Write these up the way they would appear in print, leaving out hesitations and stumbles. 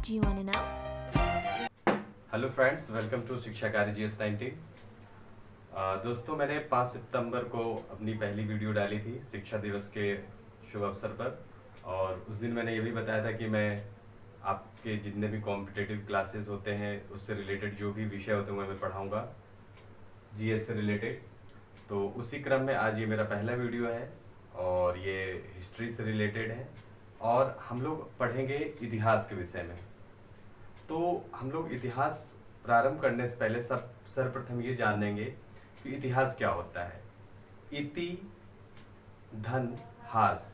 Do you want to know? Hello friends, welcome to Shiksha Karya GS19। दोस्तों, मैंने 5 सितंबर को अपनी पहली वीडियो डाली थी शिक्षा दिवस के शुभ अवसर पर। और उस दिन मैंने ये भी बताया था कि मैं आपके जितने भी कॉम्पिटिटिव क्लासेस होते हैं उससे रिलेटेड जो भी विषय होते हैं मैं पढ़ाऊँगा, GS से रिलेटेड। तो उसी क्रम में आज ये मेरा पहला वीडियो है और ये हिस्ट्री से रिलेटेड है और हम लोग पढ़ेंगे इतिहास के विषय में। तो हम लोग इतिहास प्रारंभ करने से पहले सर्वप्रथम ये जानेंगे कि इतिहास क्या होता है। इति धन हास,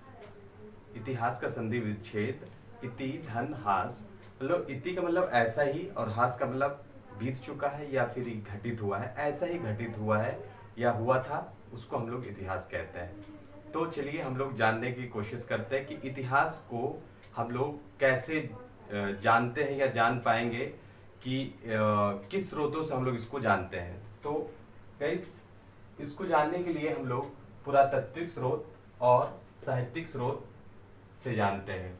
इतिहास का संधि विच्छेद इति धन हास। मतलब इति का मतलब ऐसा ही और हास का मतलब बीत चुका है या फिर घटित हुआ है, ऐसा ही घटित हुआ है या हुआ था, उसको हम लोग इतिहास कहते हैं। तो चलिए हम लोग जानने की कोशिश करते हैं कि इतिहास को हम लोग कैसे जानते हैं या जान पाएंगे कि किस स्रोतों से हम लोग इसको जानते हैं। तो गाइस, इसको जानने के लिए हम लोग पुरातात्विक स्रोत और साहित्यिक स्रोत से जानते हैं।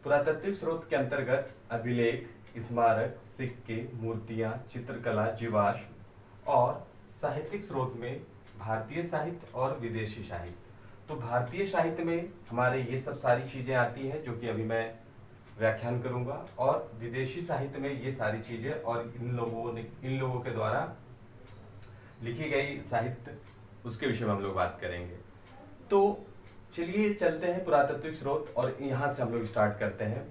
पुरातात्विक स्रोत के अंतर्गत अभिलेख, स्मारक, सिक्के, मूर्तियां, चित्रकला, जीवाश्म। और साहित्यिक स्रोत में भारतीय साहित्य और विदेशी साहित्य। तो भारतीय साहित्य में हमारे ये सब सारी चीजें आती हैं जो कि अभी मैं व्याख्यान करूंगा, और विदेशी साहित्य में ये सारी चीजें और इन लोगों के द्वारा लिखी गई साहित्य, उसके विषय में हम लोग बात करेंगे। तो चलिए चलते हैं पुरातात्विक स्रोत और यहाँ से हम लोग स्टार्ट करते हैं।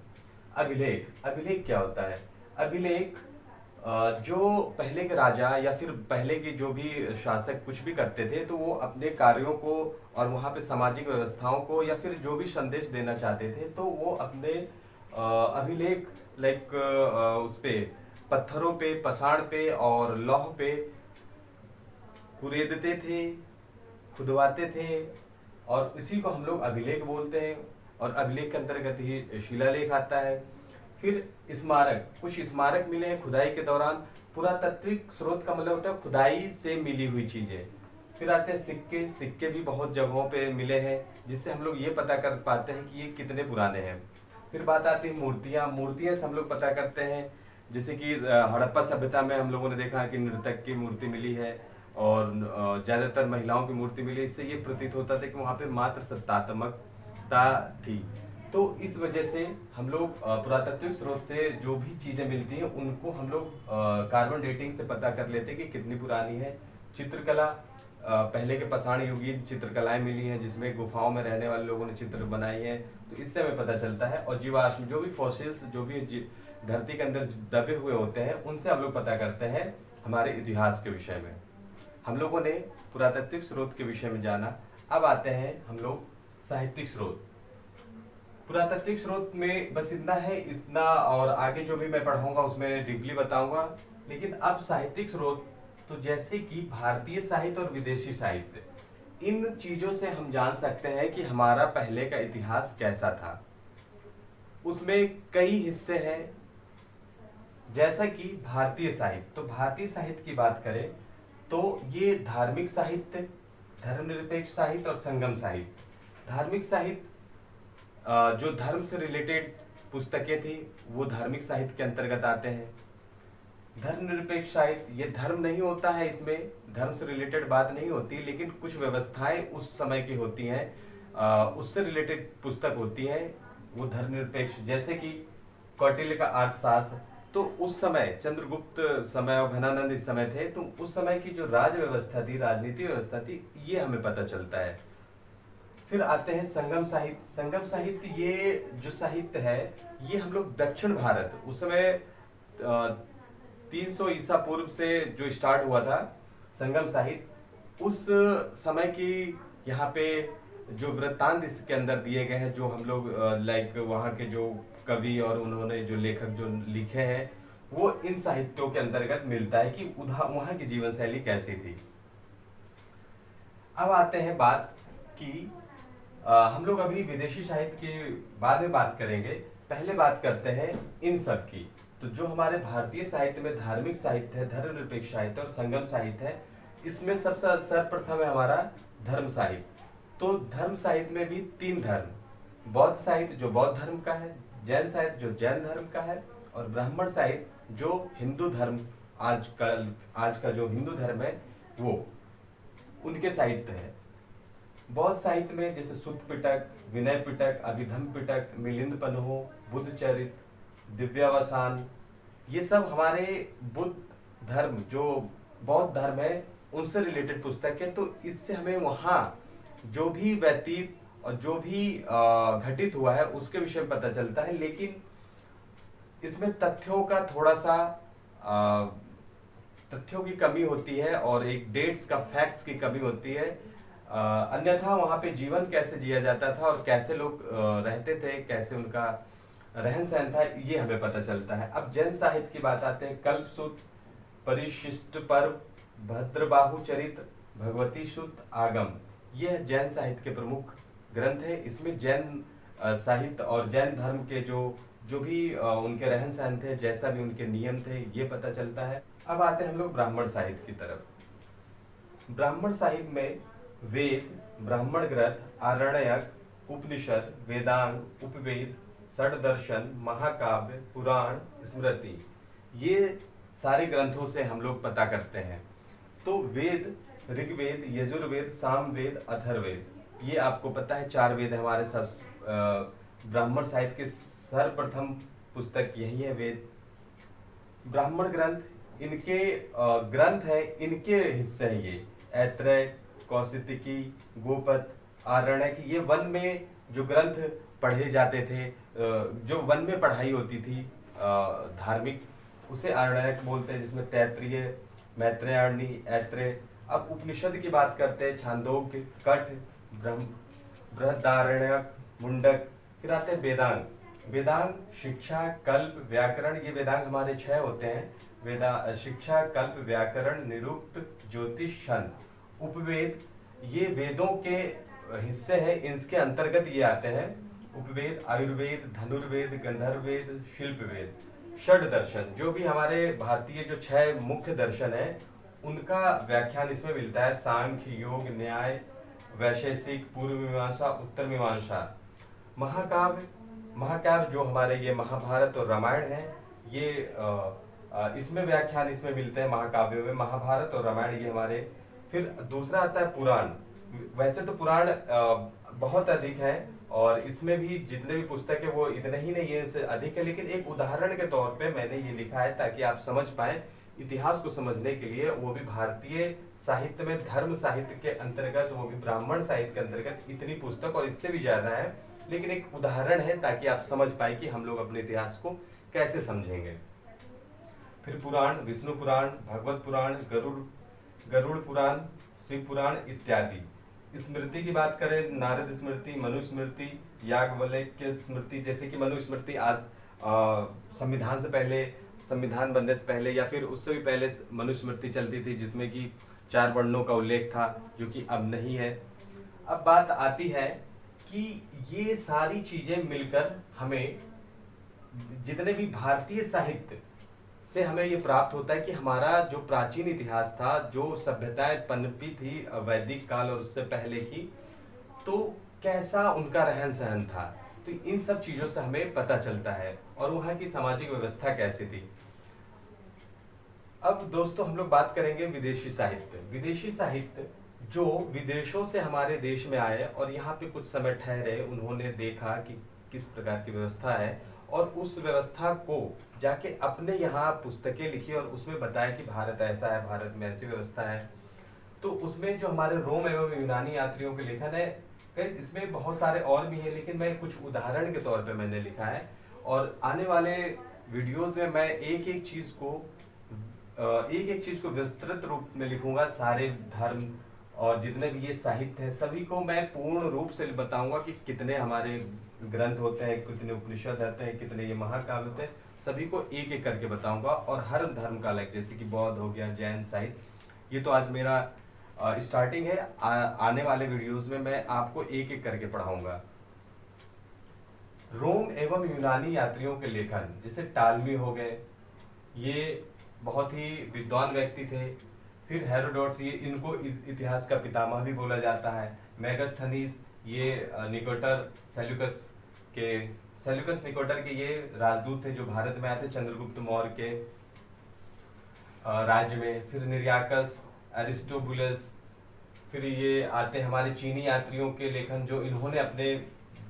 अभिलेख। अभिलेख क्या होता है? अभिलेख जो पहले के राजा या फिर पहले के जो भी शासक कुछ भी करते थे तो वो अपने कार्यों को और वहाँ पे सामाजिक व्यवस्थाओं को या फिर जो भी संदेश देना चाहते थे तो वो अपने अभिलेख उस पे पत्थरों पे, पसाड़ पे और लौह पे कुरेदते थे, खुदवाते थे, और इसी को हम लोग अभिलेख बोलते हैं। और अभिलेख के अंतर्गत ही शिलालेख आता है। फिर स्मारक, कुछ स्मारक मिले हैं खुदाई के दौरान। पुरातात्विक स्रोत का मतलब होता है खुदाई से मिली हुई चीजें। फिर आते हैं सिक्के। सिक्के भी बहुत जगहों पे मिले हैं जिससे हम लोग ये पता कर पाते हैं कि ये कितने पुराने हैं। फिर बात आती है मूर्तियां। मूर्तियां से हम लोग पता करते हैं, जैसे कि हड़प्पा सभ्यता में हम लोगों ने देखा कि नर्तक की मूर्ति मिली है और ज्यादातर महिलाओं की मूर्ति मिली। इससे ये प्रतीत होता था कि वहाँ पे मात्र सत्तात्मकता थी। तो इस वजह से हम लोग पुरातात्विक स्रोत से जो भी चीजें मिलती हैं उनको हम लोग कार्बन डेटिंग से पता कर लेते हैं कि कितनी पुरानी है। चित्रकला, पहले के पाषाण युगीन चित्रकलाएं मिली हैं जिसमें गुफाओं में रहने वाले लोगों ने चित्र बनाए हैं, तो इससे हमें पता चलता है। और जीवाश्म, जो भी फॉसिल्स, जो भी धरती के अंदर दबे हुए होते हैं, उनसे हम लोग पता करते हैं हमारे इतिहास के विषय में। हम लोगों ने पुरातात्विक स्रोत के विषय में जाना। अब आते हैं हम लोग साहित्यिक स्रोत। पुरातात्विक स्रोत में बस इतना है, इतना, और आगे जो भी मैं पढ़ाऊंगा उसमें डीपली बताऊंगा। लेकिन अब साहित्यिक स्रोत, तो जैसे कि भारतीय साहित्य और विदेशी साहित्य, इन चीजों से हम जान सकते हैं कि हमारा पहले का इतिहास कैसा था। उसमें कई हिस्से हैं, जैसा कि भारतीय साहित्य। तो भारतीय साहित्य की बात करें तो ये धार्मिक साहित्य, धर्मनिरपेक्ष साहित्य और संगम साहित्य। धार्मिक साहित्य जो धर्म से रिलेटेड पुस्तकें थी वो धार्मिक साहित्य के अंतर्गत आते हैं। धर्मनिरपेक्ष साहित्य, ये धर्म नहीं होता है, इसमें धर्म से रिलेटेड बात नहीं होती, लेकिन कुछ व्यवस्थाएं उस समय की होती हैं, उससे रिलेटेड पुस्तक होती हैं, वो धर्मनिरपेक्ष। जैसे कि कौटिल्य का अर्थशास्त्र, तो उस समय चंद्रगुप्त समय और घनानंद इस समय थे, तो उस समय की जो राज व्यवस्था थी, राजनीति व्यवस्था थी, ये हमें पता चलता है। फिर आते हैं संगम साहित्य। संगम साहित्य, ये जो साहित्य है ये हम लोग दक्षिण भारत, उस समय 300 ईसा पूर्व से जो स्टार्ट हुआ था संगम साहित्य, उस समय की यहाँ पे जो वृत्तांत इसके अंदर दिए गए हैं, जो हम लोग वहाँ के जो कवि और उन्होंने जो लेखक जो लिखे हैं, वो इन साहित्यों के अंतर्गत मिलता है कि वहाँ की जीवन शैली कैसी थी। अब आते हैं बात कि हम लोग अभी विदेशी साहित्य की बाद में बात करेंगे, पहले बात करते हैं इन सब की। तो जो हमारे भारतीय साहित्य में धार्मिक साहित्य है, धर्मनिरपेक्ष साहित्य और संगम साहित्य है, इसमें सबसे सर्वप्रथम है हमारा धर्म साहित्य। तो धर्म साहित्य में भी 3 धर्म, बौद्ध साहित्य जो बौद्ध धर्म का है, जैन साहित्य जो जैन धर्म का है, और ब्राह्मण साहित्य जो हिंदू धर्म, आज का जो हिंदू धर्म है वो उनके साहित्य है। बौद्ध साहित्य में जैसे सुत्त पिटक, विनय पिटक, अभिधम पिटक, मिलिंद पन्ह, बुद्ध चरित, दिव्यावसान, ये सब हमारे बुद्ध धर्म जो बौद्ध धर्म है उनसे रिलेटेड पुस्तक है। तो इससे हमें वहाँ जो भी व्यतीत और जो भी घटित हुआ है उसके विषय में पता चलता है, लेकिन इसमें तथ्यों का थोड़ा सा तथ्यों की कमी होती है और एक डेट्स का, फैक्ट्स की कमी होती है। अन्यथा वहाँ पे जीवन कैसे जिया जाता था और कैसे लोग रहते थे, कैसे उनका रहन सहन था, ये हमें पता चलता है। अब जैन साहित्य की बात आते हैं। कल्पसूत्र, परिशिष्ट पर्व, भद्रबाहु चरित, भगवती सुत आगम, ये जैन साहित्य के प्रमुख ग्रंथ है। इसमें जैन साहित्य और जैन धर्म के जो भी उनके रहन सहन थे, जैसा भी उनके नियम थे, ये पता चलता है। अब आते हैं हम लोग ब्राह्मण साहित्य की तरफ। ब्राह्मण साहित्य में वेद, ब्राह्मण ग्रंथ, आरण्यक, उपनिषद, वेदांग, उपवेद, षड्दर्शन, महाकाव्य, पुराण, स्मृति, ये सारे ग्रंथों से हम लोग पता करते हैं। तो वेद, ऋग्वेद, यजुर्वेद, सामवेद, अथर्ववेद, ये आपको पता है 4 वेद है हमारे सब। ब्राह्मण साहित्य के सर्वप्रथम पुस्तक यही है वेद। ब्राह्मण ग्रंथ इनके ग्रंथ है, इनके हिस्से हैं ये। ऐत्रेय, कौशिकी, गोपद, आरण्यक, ये वन में जो ग्रंथ पढ़े जाते थे, जो वन में पढ़ाई होती थी धार्मिक, उसे आरण्यक बोलते हैं, जिसमें तैत्रीय, मैत्रेयारणी, ऐत्रेय। अब उपनिषद की बात करते हैं। छांदोग्य, कठ, बृहदारण्यक, मुंडक। फिर आते हैं वेदांग। वेदांग शिक्षा, कल्प, व्याकरण, ये वेदांग हमारे 6 होते हैं। शिक्षा, कल्प, व्याकरण, निरुक्त, ज्योतिष, छंद। उपवेद, ये वेदों के हिस्से हैं, इनके अंतर्गत ये आते हैं। उपवेद, आयुर्वेद, धनुर्वेद, गंधर्ववेद, शिल्पवेद। षड दर्शन, जो भी हमारे भारतीय जो 6 मुख्य दर्शन है उनका व्याख्यान इसमें मिलता है। सांख्य, योग, न्याय, वैशेषिक, पूर्व मीमांसा, उत्तर मीमांसा। महाकाव्य, महाकाव्य जो हमारे ये महाभारत और रामायण है, ये इसमें व्याख्यान इसमें मिलते हैं महाकाव्यों में। महाभारत और रामायण ये हमारे। फिर दूसरा आता है पुराण। वैसे तो पुराण बहुत अधिक है और इसमें भी जितने भी पुस्तक है वो इतने ही नहीं है, इससे अधिक है, लेकिन एक उदाहरण के तौर पे मैंने ये लिखा है ताकि आप समझ पाएं। इतिहास को समझने के लिए, वो भी भारतीय साहित्य में धर्म साहित्य के अंतर्गत, वो भी ब्राह्मण साहित्य के अंतर्गत इतनी पुस्तक और इससे भी ज्यादा है, लेकिन एक उदाहरण है ताकि आप समझ पाए कि हम लोग अपने इतिहास को कैसे समझेंगे। फिर पुराण, विष्णु पुराण, भगवत पुराण, गरुड़ पुराण, शिव पुराण इत्यादि। स्मृति की बात करें, नारद स्मृति, मनु स्मृति, याज्ञवल्क्य स्मृति। जैसे कि मनु स्मृति आज संविधान से पहले, संविधान बनने से पहले या फिर उससे भी पहले मनु स्मृति चलती थी, जिसमें कि 4 वर्णों का उल्लेख था, जो कि अब नहीं है। अब बात आती है कि ये सारी चीजें मिलकर हमें, जितने भी भारतीय साहित्य से हमें ये प्राप्त होता है कि हमारा जो प्राचीन इतिहास था, जो सभ्यताएं पनपी थी वैदिक काल और उससे पहले की, तो कैसा उनका रहन सहन था। तो इन सब चीजों से हमें पता चलता है और वहाँ की सामाजिक व्यवस्था कैसी थी। अब दोस्तों हम लोग बात करेंगे विदेशी साहित्य। विदेशी साहित्य जो विदेशों से हमारे देश में आए और यहाँ पे कुछ समय ठहरे, उन्होंने देखा कि किस प्रकार की व्यवस्था है और उस व्यवस्था को जाके अपने यहाँ पुस्तकें लिखी और उसमें बताया कि भारत ऐसा है, भारत में ऐसी व्यवस्था है। तो उसमें जो हमारे रोम एवं यूनानी यात्रियों के लेखन है, इसमें बहुत सारे और भी हैं, लेकिन मैं कुछ उदाहरण के तौर पे मैंने लिखा है। और आने वाले वीडियोस में मैं एक एक चीज को विस्तृत रूप में लिखूंगा। सारे धर्म और जितने भी ये साहित्य हैं सभी को मैं पूर्ण रूप से बताऊंगा कि कितने हमारे ग्रंथ होते हैं, कितने उपनिषद होते हैं, कितने ये महाकाव्य होते हैं, सभी को एक एक करके बताऊंगा। और हर धर्म का अलग, जैसे कि बौद्ध हो गया, जैन साहित्य। ये तो आज मेरा स्टार्टिंग है। आने वाले वीडियोस में मैं आपको एक एक करके पढ़ाऊंगा। रोम एवं यूनानी यात्रियों के लेखन, जैसे टालमी हो गए, ये बहुत ही विद्वान व्यक्ति थे। फिर हेरोडोटस, ये इनको इतिहास का पितामह भी बोला जाता है। मेगास्थनीज, ये निकेटर सेल्यूकस के सेल्यूकस निकोटर के ये राजदूत थे जो भारत में आए थे चंद्रगुप्त मौर्य के राज्य में। फिर निर्याकस, एरिस्टोबुलस, फिर ये आते हमारे चीनी यात्रियों के लेखन जो इन्होंने अपने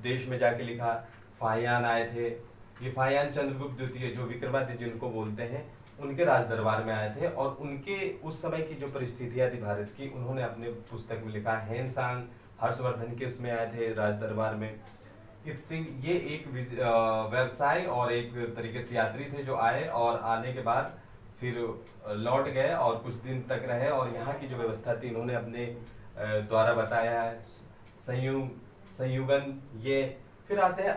देश में जाके लिखा। फाहियान आए थे, ये फाहियान चंद्रगुप्त द्वितीय जो विक्रमादित्य जिनको बोलते हैं उनके राज दरबार में आए थे, और उनके उस समय की जो परिस्थितियां थी भारत की उन्होंने अपने पुस्तक में लिखा। हेनसांग हर्षवर्धन के उसमें आए थे राज दरबार में। इत सिंह ये एक व्यवसाय और एक तरीके से यात्री थे जो आए और आने के बाद फिर लौट गए और कुछ दिन तक रहे, और यहाँ की जो व्यवस्था थी इन्होंने अपने द्वारा बताया है। संयुगन ये। फिर आते हैं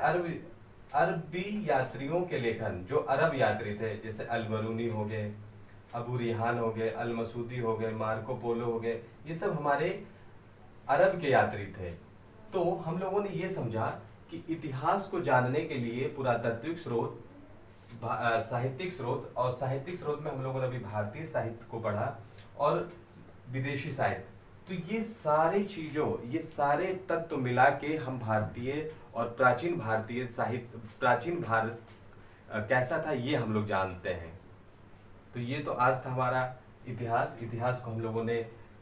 अरबी यात्रियों के लेखन जो अरब यात्री थे, जैसे अल-बरूनी हो गए, अबू रिहान हो गए, अल मसूदी हो गए, मार्को पोलो हो गए, ये सब हमारे अरब के यात्री थे। तो हम लोगों ने ये समझा कि इतिहास को जानने के लिए पुरातात्विक स्रोत, साहित्यिक स्रोत, और साहित्यिक स्रोत में हम लोगों ने अभी भारतीय साहित्य को पढ़ा और विदेशी साहित्य। तो ये सारी चीजों, ये सारे तत्व मिला के हम भारतीय और प्राचीन भारतीय साहित्य, प्राचीन भारत कैसा था ये हम लोग जानते हैं। तो ये तो आज था हमारा इतिहास को हम लोगों ने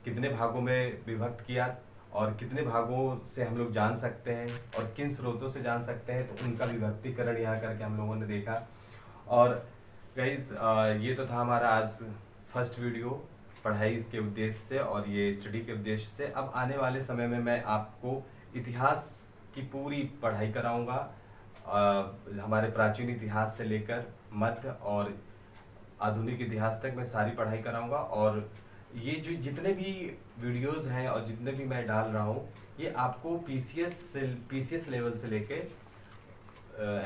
कितने भागों में विभक्त किया और कितने भागों से हम लोग जान सकते हैं और किन स्रोतों से जान सकते हैं, तो उनका विभक्तिकरण यहाँ करके हम लोगों ने देखा। और गाइस ये तो था हमारा आज फर्स्ट वीडियो पढ़ाई के उद्देश्य से और ये स्टडी के उद्देश्य से। अब आने वाले समय में मैं आपको इतिहास की पूरी पढ़ाई कराऊंगा, हमारे प्राचीन इतिहास से लेकर मध्य और आधुनिक इतिहास तक मैं सारी पढ़ाई कराऊंगा। और ये जो जितने भी वीडियोस हैं और जितने भी मैं डाल रहा हूँ ये आपको पीसीएस लेवल से लेके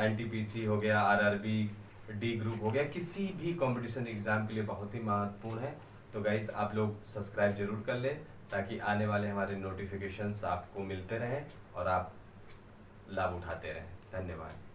एनटीपीसी हो गया, आरआरबी, डी ग्रुप हो गया, किसी भी कंपटीशन एग्जाम के लिए बहुत ही महत्वपूर्ण है। तो गाइस आप लोग सब्सक्राइब जरूर कर लें ताकि आने वाले हमारे नोटिफिकेशंस आपको मिलते रहें और आप लाभ उठाते रहें। धन्यवाद।